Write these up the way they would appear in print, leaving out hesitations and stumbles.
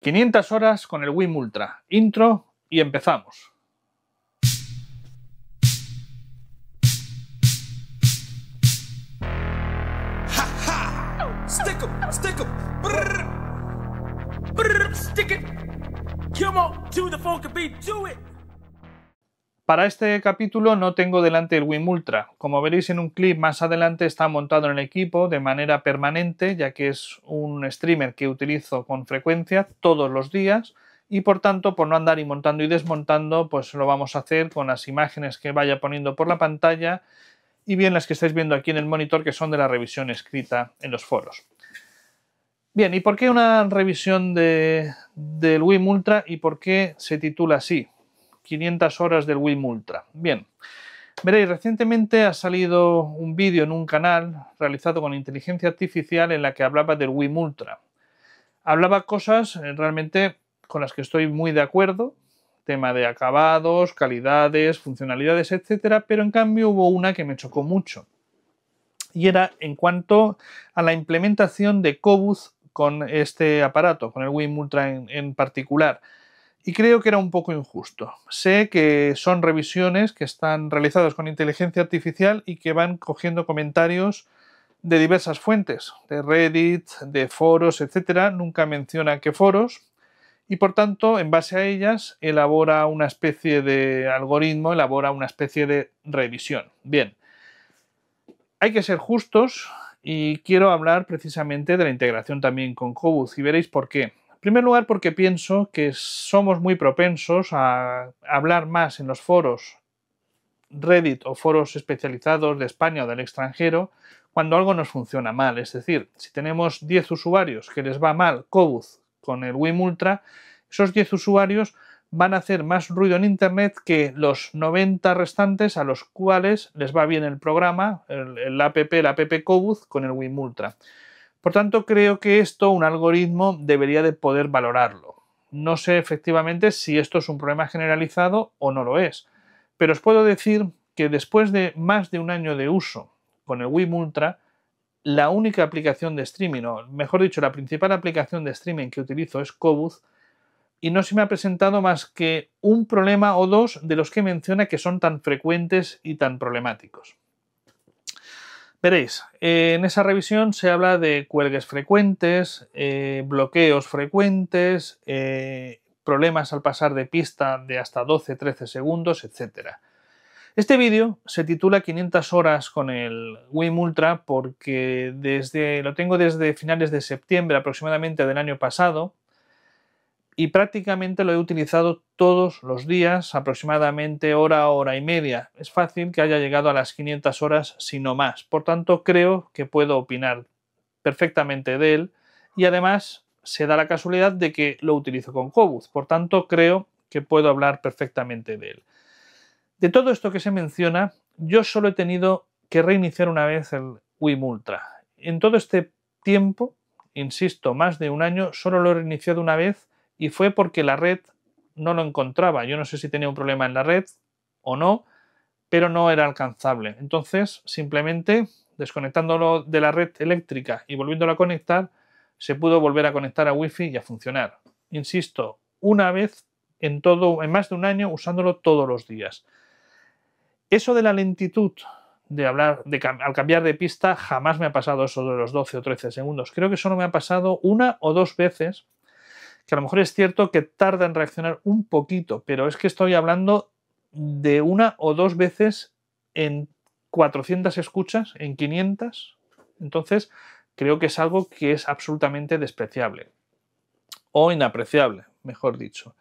500 horas con el WIM Ultra. Intro y empezamos. Para este capítulo no tengo delante el WIM Ultra. Como veréis en un clip más adelante, está montado en el equipo de manera permanente, ya que es un streamer que utilizo con frecuencia todos los días y por tanto, por no andar y montando y desmontando, pues lo vamos a hacer con las imágenes que vaya poniendo por la pantalla y bien las que estáis viendo aquí en el monitor, que son de la revisión escrita en los foros. Bien, ¿y por qué una revisión del WIM Ultra y por qué se titula así? 500 horas del WIM Ultra. Bien, veréis, recientemente ha salido un vídeo en un canal realizado con inteligencia artificial en la que hablaba del WIM Ultra. Hablaba cosas realmente con las que estoy muy de acuerdo, tema de acabados, calidades, funcionalidades, etcétera, pero en cambio hubo una que me chocó mucho y era en cuanto a la implementación de Cobuz con este aparato, con el WIM Ultra en particular. Y creo que era un poco injusto. Sé que son revisiones que están realizadas con inteligencia artificial y que van cogiendo comentarios de diversas fuentes, de Reddit, de foros, etc. Nunca menciona qué foros y por tanto, en base a ellas, elabora una especie de algoritmo, elabora una especie de revisión. Bien, hay que ser justos y quiero hablar precisamente de la integración también con Cobuz y veréis por qué. En primer lugar, porque pienso que somos muy propensos a hablar más en los foros Reddit o foros especializados de España o del extranjero cuando algo nos funciona mal. Es decir, si tenemos 10 usuarios que les va mal Cobuz con el WIM Ultra, esos 10 usuarios van a hacer más ruido en Internet que los 90 restantes a los cuales les va bien el programa, el app Cobuz con el WIM Ultra. Por tanto, creo que esto un algoritmo debería de poder valorarlo. No sé efectivamente si esto es un problema generalizado o no lo es, pero os puedo decir que después de más de un año de uso con el WIM Ultra, la única aplicación de streaming, o mejor dicho, la principal aplicación de streaming que utilizo es Cobuz y no se me ha presentado más que un problema o dos de los que menciona que son tan frecuentes y tan problemáticos. Veréis, en esa revisión se habla de cuelgues frecuentes, bloqueos frecuentes, problemas al pasar de pista de hasta 12-13 segundos, etc. Este vídeo se titula 500 horas con el WIM Ultra porque lo tengo desde finales de septiembre aproximadamente del año pasado y prácticamente lo he utilizado todos los días, aproximadamente hora y media. Es fácil que haya llegado a las 500 horas, si no más. Por tanto, creo que puedo opinar perfectamente de él y además se da la casualidad de que lo utilizo con Cobuz. Por tanto, creo que puedo hablar perfectamente de él. De todo esto que se menciona, yo solo he tenido que reiniciar una vez el WIM Ultra. En todo este tiempo, insisto, más de un año, solo lo he reiniciado una vez y fue porque la red no lo encontraba. Yo no sé si tenía un problema en la red o no, pero no era alcanzable. Entonces, simplemente desconectándolo de la red eléctrica y volviéndolo a conectar, se pudo volver a conectar a Wi-Fi y a funcionar. Insisto, una vez en más de un año usándolo todos los días. Eso de la lentitud al cambiar de pista, jamás me ha pasado eso de los 12 o 13 segundos. Creo que solo me ha pasado una o dos veces, que a lo mejor es cierto que tarda en reaccionar un poquito, pero es que estoy hablando de una o dos veces en 400 escuchas, en 500. Entonces, creo que es algo que es absolutamente despreciable o inapreciable, mejor dicho.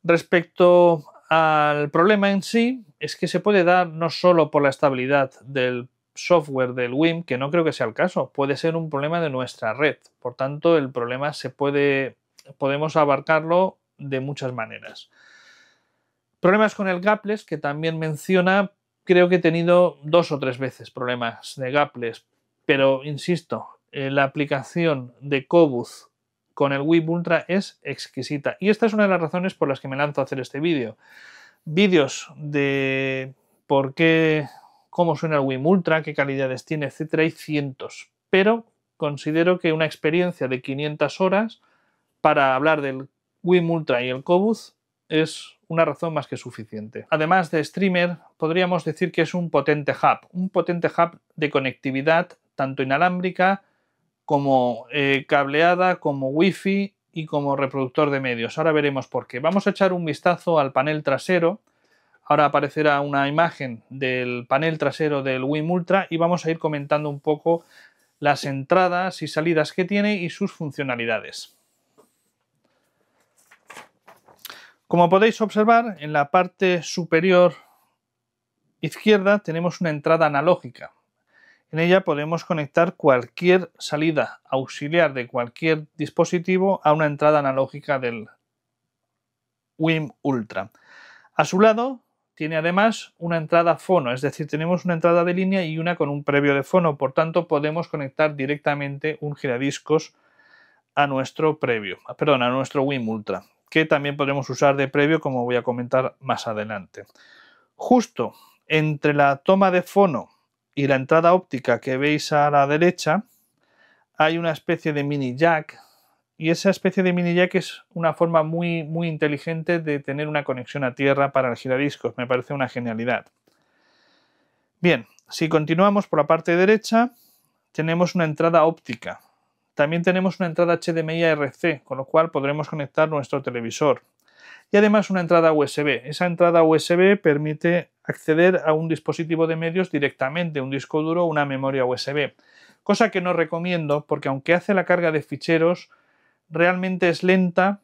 Respecto al problema en sí, es que se puede dar no solo por la estabilidad del software del WIM, que no creo que sea el caso, puede ser un problema de nuestra red. Por tanto, el problema podemos abarcarlo de muchas maneras. Problemas con el gapless, que también menciona, creo que he tenido 2 o 3 veces problemas de gapless, pero insisto, la aplicación de Cobuz con el WIM Ultra es exquisita y esta es una de las razones por las que me lanzo a hacer este vídeo. Vídeos de cómo suena el WIM Ultra, qué calidades tiene, etcétera, hay cientos, pero considero que una experiencia de 500 horas para hablar del WIM Ultra y el Qobuz es una razón más que suficiente. Además de streamer, podríamos decir que es un potente hub de conectividad tanto inalámbrica como cableada, como Wi-Fi y como reproductor de medios. Ahora veremos por qué. Vamos a echar un vistazo al panel trasero. Ahora aparecerá una imagen del panel trasero del WIM Ultra y vamos a ir comentando un poco las entradas y salidas que tiene y sus funcionalidades. Como podéis observar, en la parte superior izquierda tenemos una entrada analógica. En ella podemos conectar cualquier salida auxiliar de cualquier dispositivo a una entrada analógica del WIM Ultra. A su lado tiene además una entrada fono, es decir, tenemos una entrada de línea y una con un previo de fono, por tanto podemos conectar directamente un giradiscos a nuestro a nuestro WIM Ultra, que también podremos usar de previo, como voy a comentar más adelante. Justo entre la toma de fono y la entrada óptica que veis a la derecha hay una especie de mini jack, y esa especie de mini jack es una forma muy inteligente de tener una conexión a tierra para el giradiscos. Me parece una genialidad. Bien, si continuamos por la parte derecha tenemos una entrada óptica. También tenemos una entrada HDMI a RC, con lo cual podremos conectar nuestro televisor. Y además una entrada USB. Esa entrada USB permite acceder a un dispositivo de medios directamente, un disco duro o una memoria USB. Cosa que no recomiendo porque aunque hace la carga de ficheros, realmente es lenta,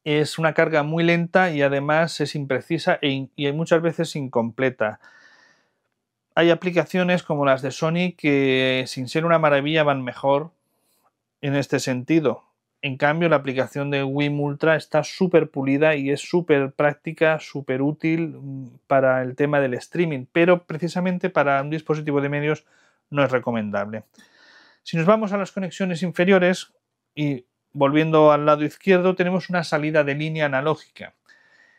es una carga muy lenta y además es imprecisa y muchas veces incompleta. Hay aplicaciones como las de Sony que, sin ser una maravilla, van mejor en este sentido. En cambio, la aplicación de WIM Ultra está súper pulida y es súper práctica, súper útil para el tema del streaming, pero precisamente para un dispositivo de medios no es recomendable. Si nos vamos a las conexiones inferiores y volviendo al lado izquierdo, tenemos una salida de línea analógica.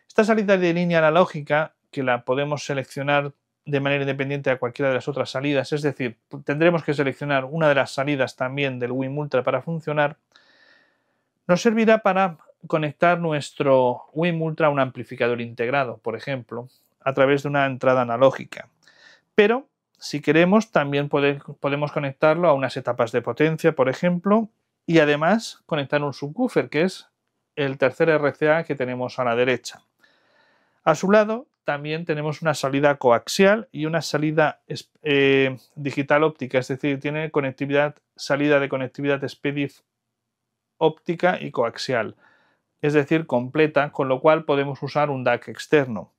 Esta salida de línea analógica, que la podemos seleccionar de manera independiente a cualquiera de las otras salidas, es decir, tendremos que seleccionar una de las salidas también del WIM Ultra para funcionar, nos servirá para conectar nuestro WIM Ultra a un amplificador integrado, por ejemplo, a través de una entrada analógica. Pero si queremos, también podemos conectarlo a unas etapas de potencia, por ejemplo, y además conectar un subwoofer, que es el tercer RCA que tenemos a la derecha. A su lado también tenemos una salida coaxial y una salida digital óptica, es decir, tiene salida de conectividad SPDIF óptica y coaxial, es decir, completa, con lo cual podemos usar un DAC externo.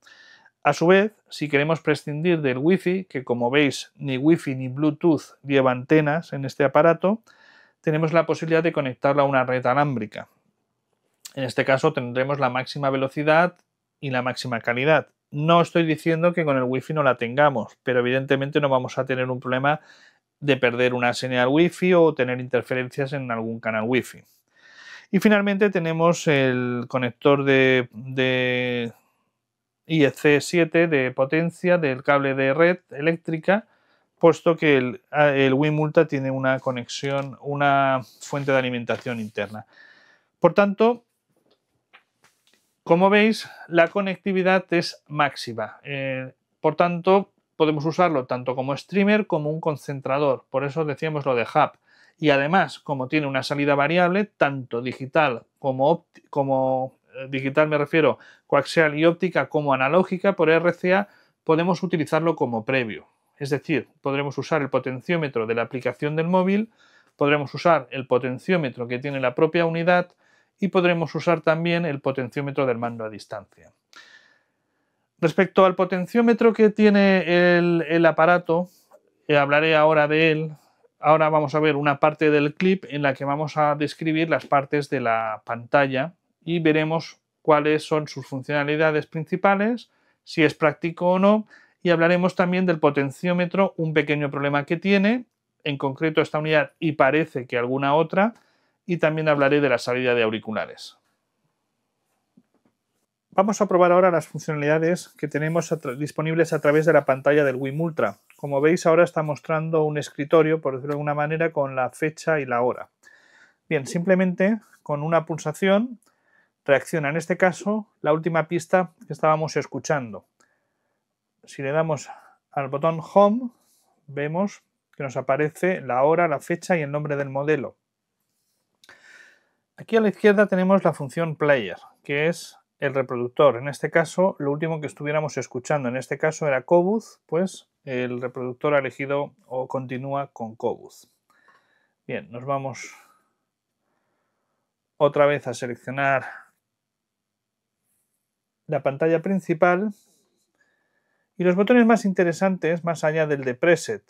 A su vez, si queremos prescindir del Wi-Fi, que como veis ni Wi-Fi ni Bluetooth lleva antenas en este aparato, tenemos la posibilidad de conectarlo a una red alámbrica. En este caso tendremos la máxima velocidad y la máxima calidad. No estoy diciendo que con el Wi-Fi no la tengamos, pero evidentemente no vamos a tener un problema de perder una señal Wi-Fi o tener interferencias en algún canal Wi-Fi. Y finalmente tenemos el conector de IEC7 de potencia del cable de red eléctrica, puesto que el WIM Ultra tiene una conexión, una fuente de alimentación interna. Por tanto, como veis, la conectividad es máxima. Por tanto, podemos usarlo tanto como streamer como un concentrador. Por eso decíamos lo de hub. Y además, como tiene una salida variable, tanto digital digital me refiero, coaxial y óptica, como analógica por RCA, podemos utilizarlo como previo. Es decir, podremos usar el potenciómetro de la aplicación del móvil, podremos usar el potenciómetro que tiene la propia unidad y podremos usar también el potenciómetro del mando a distancia. Respecto al potenciómetro que tiene el aparato, hablaré ahora de él. Ahora vamos a ver una parte del clip en la que vamos a describir las partes de la pantalla y veremos cuáles son sus funcionalidades principales, si es práctico o no, y hablaremos también del potenciómetro, un pequeño problema que tiene, en concreto esta unidad y parece que alguna otra, y también hablaré de la salida de auriculares. Vamos a probar ahora las funcionalidades que tenemos disponibles a través de la pantalla del WIM Ultra. Como veis, ahora está mostrando un escritorio, por decirlo de alguna manera, con la fecha y la hora. Bien, simplemente con una pulsación reacciona, en este caso, la última pista que estábamos escuchando. Si le damos al botón Home, vemos que nos aparece la hora, la fecha y el nombre del modelo. Aquí a la izquierda tenemos la función Player, que es el reproductor. En este caso, lo último que estuviéramos escuchando, en este caso era Qobuz, pues el reproductor ha elegido o continúa con Qobuz. Bien, nos vamos otra vez a seleccionar la pantalla principal y los botones más interesantes, más allá del de Preset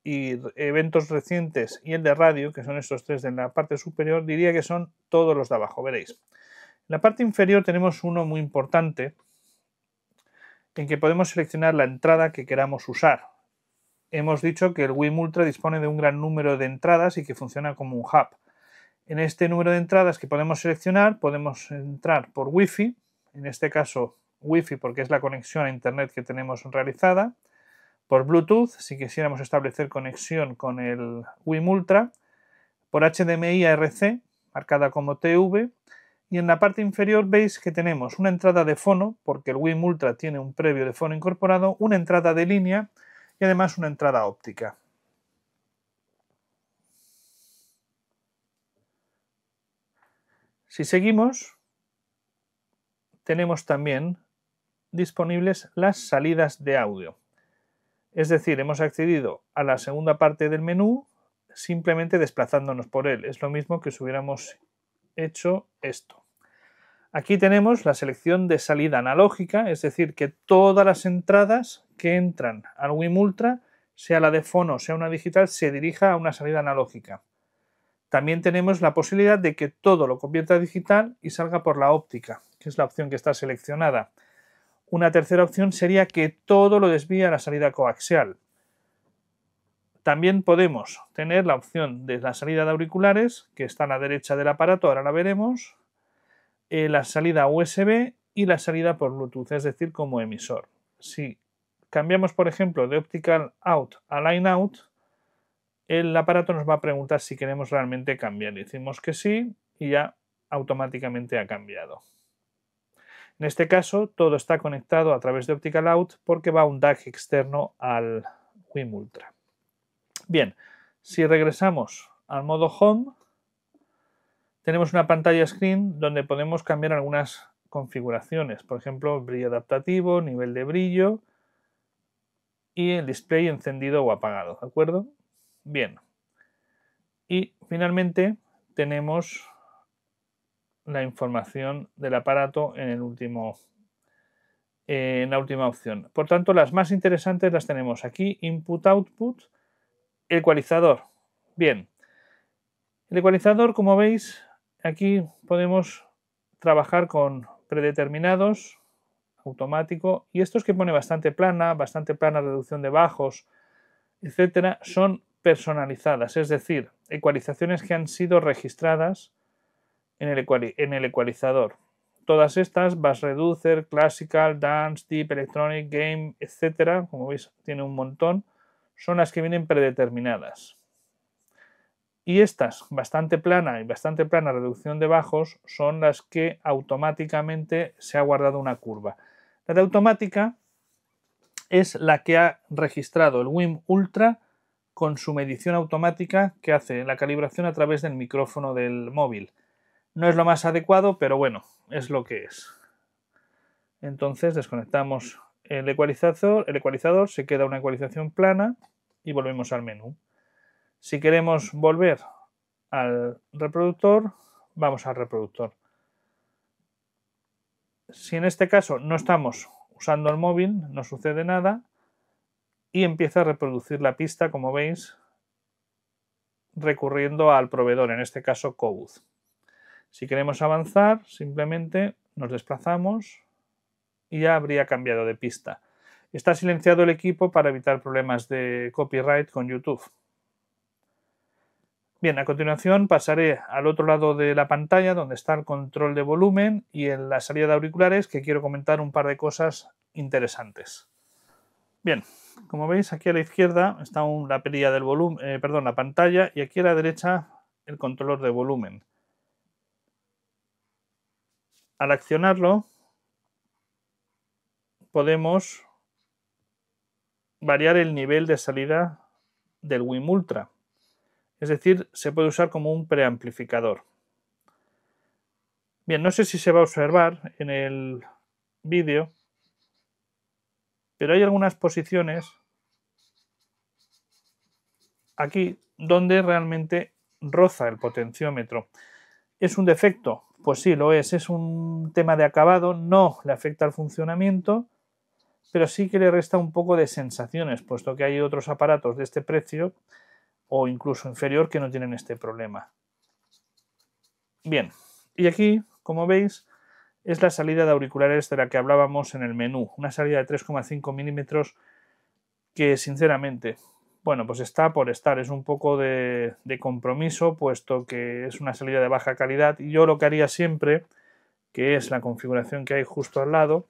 y eventos recientes y el de radio, que son estos tres de la parte superior, diría que son todos los de abajo, veréis. En la parte inferior tenemos uno muy importante en que podemos seleccionar la entrada que queramos usar. Hemos dicho que el WIM Ultra dispone de un gran número de entradas y que funciona como un hub. En este número de entradas que podemos seleccionar, podemos entrar por Wi-Fi, en este caso Wi-Fi porque es la conexión a Internet que tenemos realizada, por Bluetooth, si quisiéramos establecer conexión con el WIM Ultra, por HDMI a RC, marcada como TV, y en la parte inferior veis que tenemos una entrada de fono, porque el WIM Ultra tiene un previo de fono incorporado, una entrada de línea y además una entrada óptica. Si seguimos, tenemos también disponibles las salidas de audio. Es decir, hemos accedido a la segunda parte del menú simplemente desplazándonos por él. Es lo mismo que si hubiéramos hecho esto. Aquí tenemos la selección de salida analógica, es decir, que todas las entradas que entran al WIM Ultra, sea la de fono, sea una digital, se dirija a una salida analógica. También tenemos la posibilidad de que todo lo convierta a digital y salga por la óptica, que es la opción que está seleccionada. Una tercera opción sería que todo lo desvíe a la salida coaxial. También podemos tener la opción de la salida de auriculares, que está a la derecha del aparato, ahora la veremos, la salida USB y la salida por Bluetooth, es decir, como emisor. Si cambiamos, por ejemplo, de Optical Out a Line Out, el aparato nos va a preguntar si queremos realmente cambiar. Le decimos que sí y ya automáticamente ha cambiado. En este caso, todo está conectado a través de Optical Out porque va un DAC externo al WIM Ultra. Bien, si regresamos al modo Home, tenemos una pantalla screen donde podemos cambiar algunas configuraciones, por ejemplo, brillo adaptativo, nivel de brillo y el display encendido o apagado, ¿de acuerdo? Bien. Y finalmente tenemos la información del aparato en la última opción. Por tanto, las más interesantes las tenemos aquí, Input-Output, ecualizador. Bien, el ecualizador, como veis, aquí podemos trabajar con predeterminados, automático, y estos que pone bastante plana, reducción de bajos, etcétera, son personalizadas, es decir, ecualizaciones que han sido registradas en el ecualizador. Todas estas, Bass Reducer, Classical, Dance, Deep, Electronic, Game, etcétera, como veis tiene un montón, son las que vienen predeterminadas. Y estas, bastante plana reducción de bajos, son las que automáticamente se ha guardado una curva. La de automática es la que ha registrado el WIM Ultra con su medición automática que hace la calibración a través del micrófono del móvil. No es lo más adecuado, pero bueno, es lo que es. Entonces desconectamos el ecualizador, se queda una ecualización plana y volvemos al menú. Si queremos volver al reproductor, vamos al reproductor. Si en este caso no estamos usando el móvil, no sucede nada y empieza a reproducir la pista, como veis, recurriendo al proveedor, en este caso Qobuz. Si queremos avanzar, simplemente nos desplazamos y ya habría cambiado de pista. Está silenciado el equipo para evitar problemas de copyright con YouTube. Bien, a continuación pasaré al otro lado de la pantalla donde está el control de volumen y en la salida de auriculares, que quiero comentar un par de cosas interesantes. Bien, como veis aquí a la izquierda está la perilla del volumen, la pantalla, y aquí a la derecha el controlador de volumen. Al accionarlo podemos variar el nivel de salida del WiiM Ultra. Es decir, se puede usar como un preamplificador. Bien, no sé si se va a observar en el vídeo, pero hay algunas posiciones aquí donde realmente roza el potenciómetro. ¿Es un defecto? Pues sí, lo es un tema de acabado, no le afecta al funcionamiento, pero sí que le resta un poco de sensaciones, puesto que hay otros aparatos de este precio o incluso inferior que no tienen este problema. Bien, y aquí, como veis, es la salida de auriculares de la que hablábamos en el menú, una salida de 3,5 milímetros que sinceramente, bueno, pues está por estar, es un poco de compromiso, puesto que es una salida de baja calidad, y yo lo que haría siempre, que es la configuración que hay justo al lado,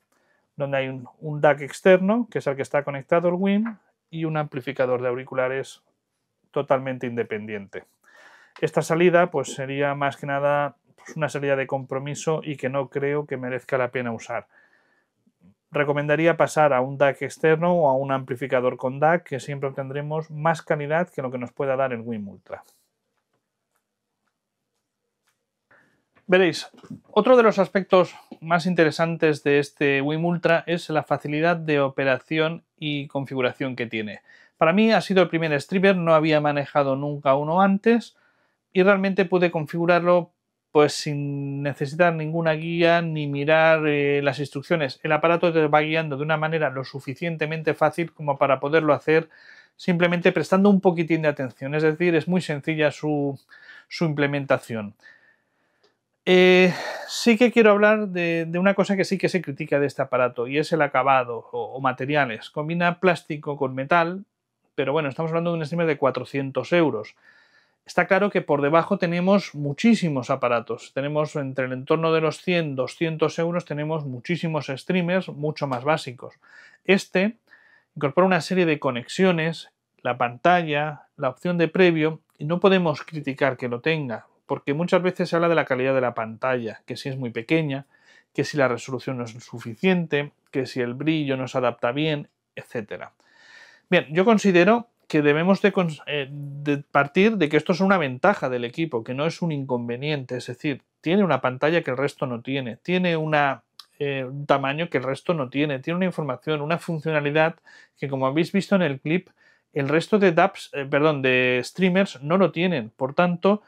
donde hay un DAC externo, que es al que está conectado el WiiM, y un amplificador de auriculares totalmente independiente. Esta salida pues sería más que nada pues, una salida de compromiso y que no creo que merezca la pena usar. Recomendaría pasar a un DAC externo o a un amplificador con DAC, que siempre obtendremos más calidad que lo que nos pueda dar el WiiM Ultra. Veréis, otro de los aspectos más interesantes de este WiiM Ultra es la facilidad de operación y configuración que tiene. Para mí ha sido el primer streamer, no había manejado nunca uno antes y realmente pude configurarlo pues sin necesitar ninguna guía ni mirar las instrucciones. El aparato te va guiando de una manera lo suficientemente fácil como para poderlo hacer simplemente prestando un poquitín de atención. Es decir, es muy sencilla su implementación. Sí que quiero hablar de una cosa que sí que se critica de este aparato y es el acabado o materiales. Combina plástico con metal, pero bueno, estamos hablando de un streamer de 400 euros. Está claro que por debajo tenemos muchísimos aparatos. Tenemos entre el entorno de los 100, 200 euros, tenemos muchísimos streamers mucho más básicos. Este incorpora una serie de conexiones, la pantalla, la opción de previo, y no podemos criticar que lo tenga, porque muchas veces se habla de la calidad de la pantalla, que si es muy pequeña, que si la resolución no es suficiente, que si el brillo no se adapta bien, etc. Bien, yo considero que debemos de partir de que esto es una ventaja del equipo, que no es un inconveniente, es decir, tiene una pantalla que el resto no tiene, tiene un tamaño que el resto no tiene, tiene una información, una funcionalidad que, como habéis visto en el clip, el resto de de streamers no lo tienen. Por tanto,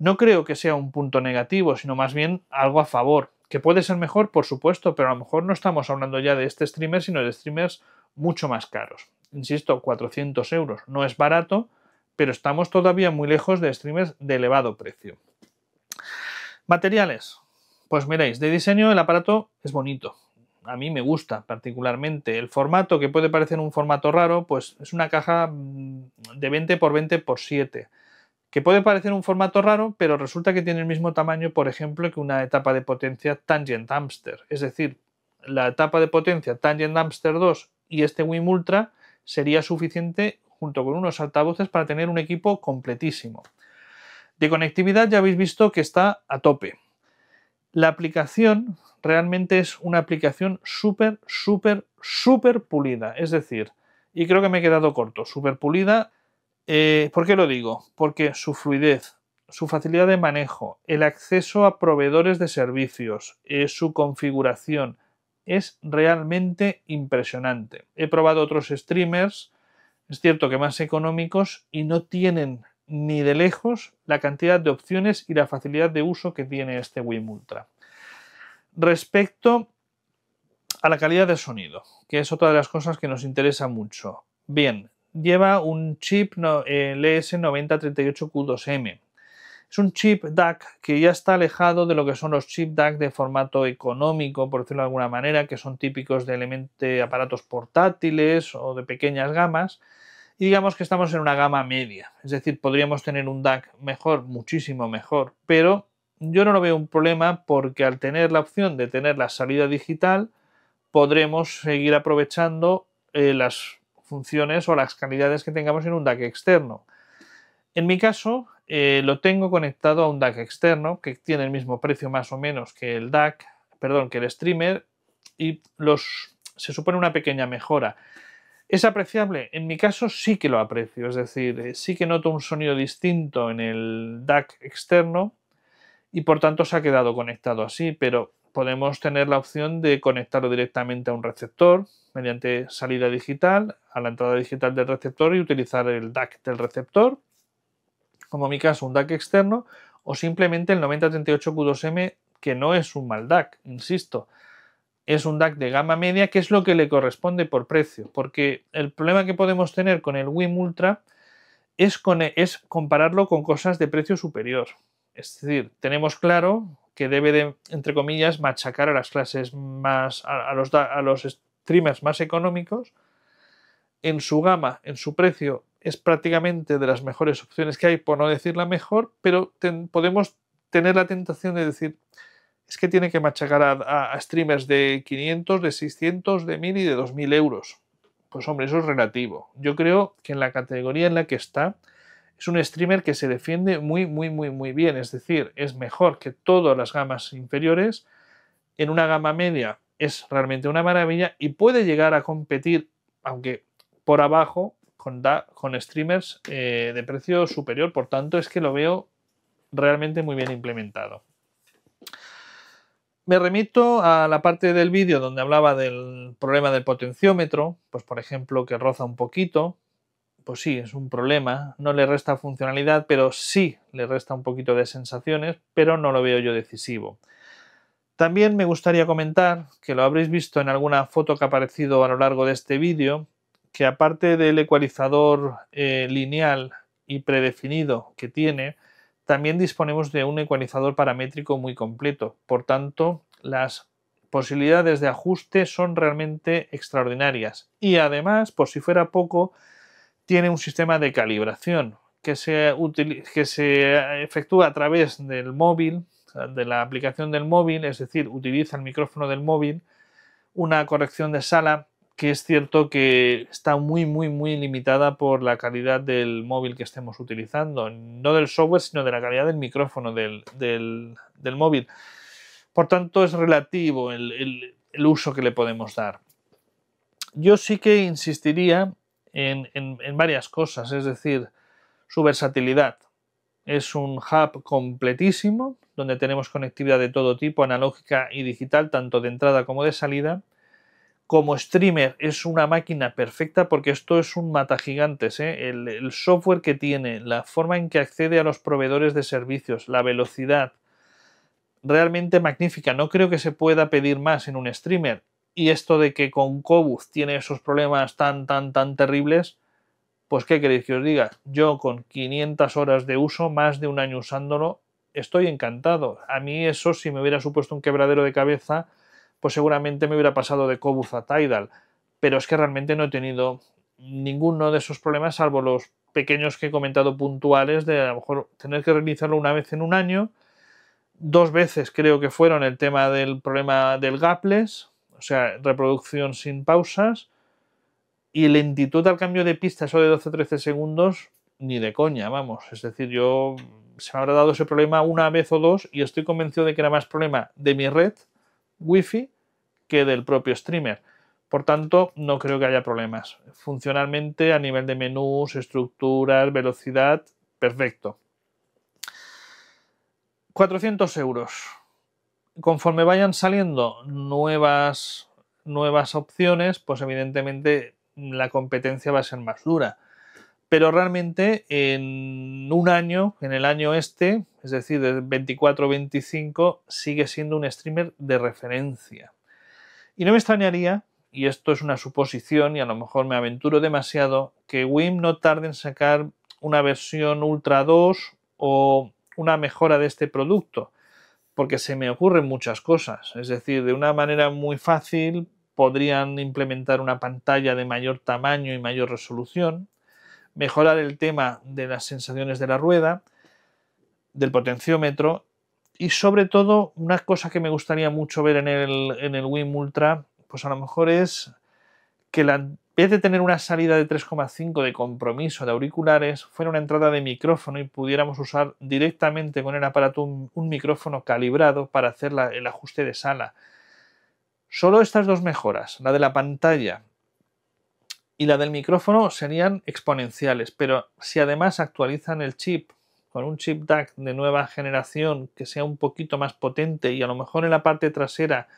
no creo que sea un punto negativo, sino más bien algo a favor. Que puede ser mejor, por supuesto, pero a lo mejor no estamos hablando ya de este streamer, sino de streamers mucho más caros. Insisto, 400 euros no es barato, pero estamos todavía muy lejos de streamers de elevado precio. Materiales. Pues miréis, de diseño el aparato es bonito. A mí me gusta particularmente. El formato, que puede parecer un formato raro, pues es una caja de 20 x 20 x 7. Que puede parecer un formato raro, pero resulta que tiene el mismo tamaño, por ejemplo, que una etapa de potencia Tangent Amster. Es decir, la etapa de potencia Tangent Amster 2 y este WiiM Ultra sería suficiente junto con unos altavoces para tener un equipo completísimo. De conectividad ya habéis visto que está a tope. La aplicación realmente es una aplicación súper pulida. Es decir, y creo que me he quedado corto, súper pulida. ¿Por qué lo digo? Porque su fluidez, su facilidad de manejo, el acceso a proveedores de servicios, su configuración, es realmente impresionante. He probado otros streamers, es cierto que más económicos, y no tienen ni de lejos la cantidad de opciones y la facilidad de uso que tiene este WiiM Ultra. Respecto a la calidad de sonido, que es otra de las cosas que nos interesa mucho. Bien, lleva un chip LS9038Q2M. Es un chip DAC que ya está alejado de lo que son los chip DAC de formato económico, por decirlo de alguna manera, que son típicos de aparatos portátiles o de pequeñas gamas, y digamos que estamos en una gama media. Es decir, podríamos tener un DAC mejor, muchísimo mejor, pero yo no lo veo un problema porque al tener la opción de tener la salida digital, podremos seguir aprovechando las funciones o las calidades que tengamos en un DAC externo. En mi caso, lo tengo conectado a un DAC externo que tiene el mismo precio más o menos que el DAC, perdón, que el streamer, y se supone una pequeña mejora. ¿Es apreciable? En mi caso sí que lo aprecio, es decir, sí que noto un sonido distinto en el DAC externo y por tanto se ha quedado conectado así, pero podemos tener la opción de conectarlo directamente a un receptor mediante salida digital, a la entrada digital del receptor y utilizar el DAC del receptor, como en mi caso un DAC externo, o simplemente el 9038Q2M, que no es un mal DAC, insisto, es un DAC de gama media, que es lo que le corresponde por precio, porque el problema que podemos tener con el WiM Ultra es compararlo con cosas de precio superior. Es decir, tenemos claro que debe de, entre comillas, machacar a las clases más, a los streamers más económicos. En su gama, en su precio, es prácticamente de las mejores opciones que hay, por no decir la mejor, pero podemos tener la tentación de decir, es que tiene que machacar a streamers de 500, de 600, de 1000 y de 2000 euros. Pues hombre, eso es relativo. Yo creo que en la categoría en la que está, es un streamer que se defiende muy bien. Es decir, es mejor que todas las gamas inferiores. En una gama media es realmente una maravilla y puede llegar a competir, aunque por abajo, con streamers de precio superior. Por tanto, es que lo veo realmente muy bien implementado. Me remito a la parte del vídeo donde hablaba del problema del potenciómetro, pues por ejemplo que roza un poquito. Pues sí, es un problema, no le resta funcionalidad, pero sí le resta un poquito de sensaciones, pero no lo veo yo decisivo. También me gustaría comentar, que lo habréis visto en alguna foto que ha aparecido a lo largo de este vídeo, que aparte del ecualizador lineal y predefinido que tiene, también disponemos de un ecualizador paramétrico muy completo. Por tanto, las posibilidades de ajuste son realmente extraordinarias. Y además, por si fuera poco, tiene un sistema de calibración que se efectúa a través del móvil, de la aplicación del móvil, es decir, utiliza el micrófono del móvil, una corrección de sala que es cierto que está muy limitada por la calidad del móvil que estemos utilizando, no del software, sino de la calidad del micrófono del móvil. Por tanto, es relativo el uso que le podemos dar. Yo sí que insistiría en varias cosas, es decir, su versatilidad. Es un hub completísimo, donde tenemos conectividad de todo tipo, analógica y digital, tanto de entrada como de salida. Como streamer es una máquina perfecta porque esto es un matagigantes, ¿eh? El software que tiene, la forma en que accede a los proveedores de servicios, la velocidad, realmente magnífica. No creo que se pueda pedir más en un streamer. Y esto de que con Qobuz tiene esos problemas tan terribles, pues ¿qué queréis que os diga? Yo con 500 horas de uso, más de un año usándolo, estoy encantado. A mí eso, si me hubiera supuesto un quebradero de cabeza, pues seguramente me hubiera pasado de Qobuz a Tidal. Pero es que realmente no he tenido ninguno de esos problemas, salvo los pequeños que he comentado puntuales, de a lo mejor tener que reiniciarlo una vez en un año. 2 veces creo que fueron el tema del problema del gapless, o sea, reproducción sin pausas, y lentitud al cambio de pista, eso de 12-13 segundos, ni de coña, vamos. Es decir, se me habrá dado ese problema una vez o dos y estoy convencido de que era más problema de mi red Wi-Fi que del propio streamer. Por tanto, no creo que haya problemas. Funcionalmente, a nivel de menús, estructuras, velocidad, perfecto. 400 euros. Conforme vayan saliendo nuevas opciones, pues evidentemente la competencia va a ser más dura. Pero realmente en un año, en el año este, es decir, del 24-25, sigue siendo un streamer de referencia. Y no me extrañaría, y esto es una suposición y a lo mejor me aventuro demasiado, que WiM no tarde en sacar una versión Ultra 2 o una mejora de este producto, porque se me ocurren muchas cosas. Es decir, de una manera muy fácil podrían implementar una pantalla de mayor tamaño y mayor resolución, mejorar el tema de las sensaciones de la rueda, del potenciómetro y sobre todo una cosa que me gustaría mucho ver en el WiM Ultra, pues a lo mejor es que vez de tener una salida de 3,5 de compromiso de auriculares, fuera una entrada de micrófono y pudiéramos usar directamente con el aparato un micrófono calibrado para hacer el ajuste de sala. Solo estas dos mejoras, la de la pantalla y la del micrófono, serían exponenciales, pero si además actualizan el chip con un chip DAC de nueva generación que sea un poquito más potente y a lo mejor en la parte trasera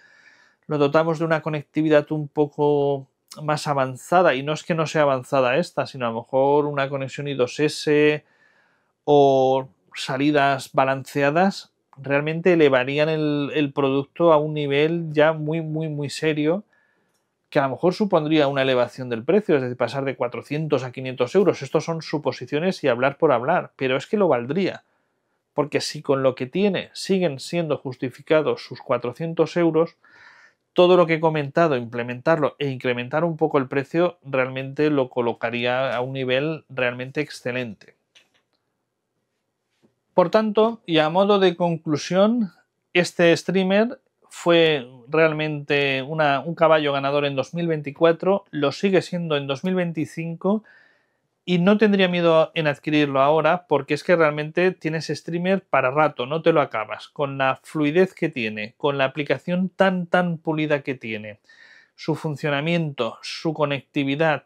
lo dotamos de una conectividad un poco más avanzada, y no es que no sea avanzada esta, sino a lo mejor una conexión I2S o salidas balanceadas, realmente elevarían el producto a un nivel ya muy serio, que a lo mejor supondría una elevación del precio, es decir, pasar de 400 a 500 euros. Estos son suposiciones y hablar por hablar, pero es que lo valdría, porque si con lo que tiene siguen siendo justificados sus 400 euros, todo lo que he comentado, implementarlo e incrementar un poco el precio, realmente lo colocaría a un nivel realmente excelente. Por tanto, y a modo de conclusión, este streamer fue realmente un caballo ganador en 2024, lo sigue siendo en 2025 y no tendría miedo en adquirirlo ahora, porque es que realmente tienes streamer para rato, no te lo acabas. Con la fluidez que tiene, con la aplicación tan pulida que tiene, su funcionamiento, su conectividad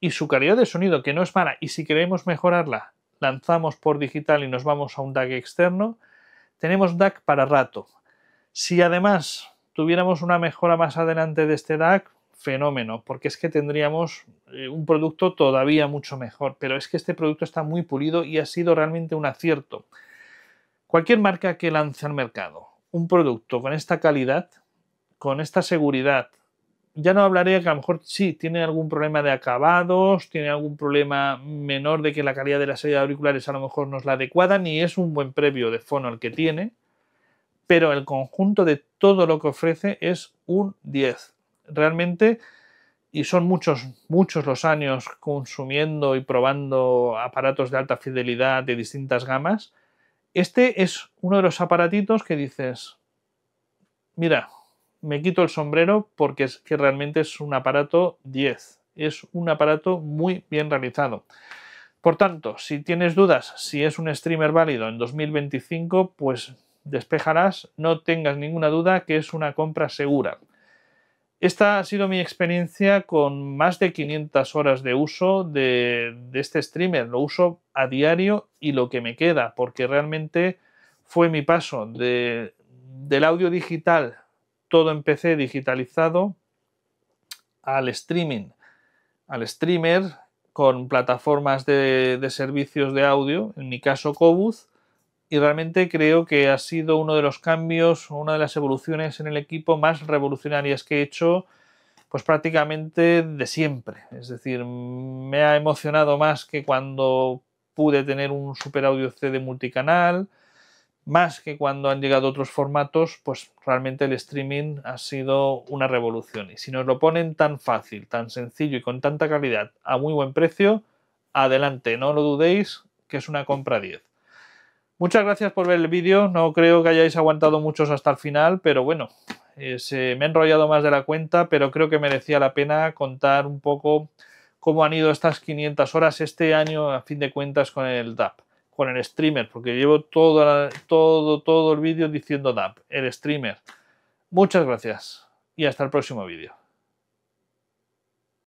y su calidad de sonido, que no es mala, y si queremos mejorarla, lanzamos por digital y nos vamos a un DAC externo, tenemos DAC para rato. Si además tuviéramos una mejora más adelante de este DAC, fenómeno, porque es que tendríamos un producto todavía mucho mejor, pero es que este producto está muy pulido y ha sido realmente un acierto. Cualquier marca que lance al mercado un producto con esta calidad, con esta seguridad, ya no hablaré que a lo mejor sí tiene algún problema de acabados, tiene algún problema menor de que la calidad de la salida de auriculares a lo mejor no es la adecuada, ni es un buen previo de fono el que tiene, pero el conjunto de todo lo que ofrece es un 10. Realmente, y son muchos los años consumiendo y probando aparatos de alta fidelidad de distintas gamas, este es uno de los aparatitos que dices, mira, me quito el sombrero porque es que realmente es un aparato 10. Es un aparato muy bien realizado. Por tanto, si tienes dudas si es un streamer válido en 2025, pues despejarás, no tengas ninguna duda que es una compra segura. Esta ha sido mi experiencia con más de 500 horas de uso de este streamer. Lo uso a diario y lo que me queda, porque realmente fue mi paso del audio digital, todo en PC digitalizado, al streaming, al streamer con plataformas de servicios de audio, en mi caso Qobuz, y realmente creo que ha sido uno de los cambios, una de las evoluciones en el equipo más revolucionarias que he hecho, pues prácticamente de siempre. Es decir, me ha emocionado más que cuando pude tener un Super Audio CD multicanal, más que cuando han llegado otros formatos, pues realmente el streaming ha sido una revolución. Y si nos lo ponen tan fácil, tan sencillo y con tanta calidad a muy buen precio, adelante, no lo dudéis, que es una compra 10. Muchas gracias por ver el vídeo, no creo que hayáis aguantado muchos hasta el final, pero bueno, me he enrollado más de la cuenta, pero creo que merecía la pena contar un poco cómo han ido estas 500 horas este año, a fin de cuentas, con el DAP, con el streamer, porque llevo todo el vídeo diciendo DAP, el streamer. Muchas gracias y hasta el próximo vídeo.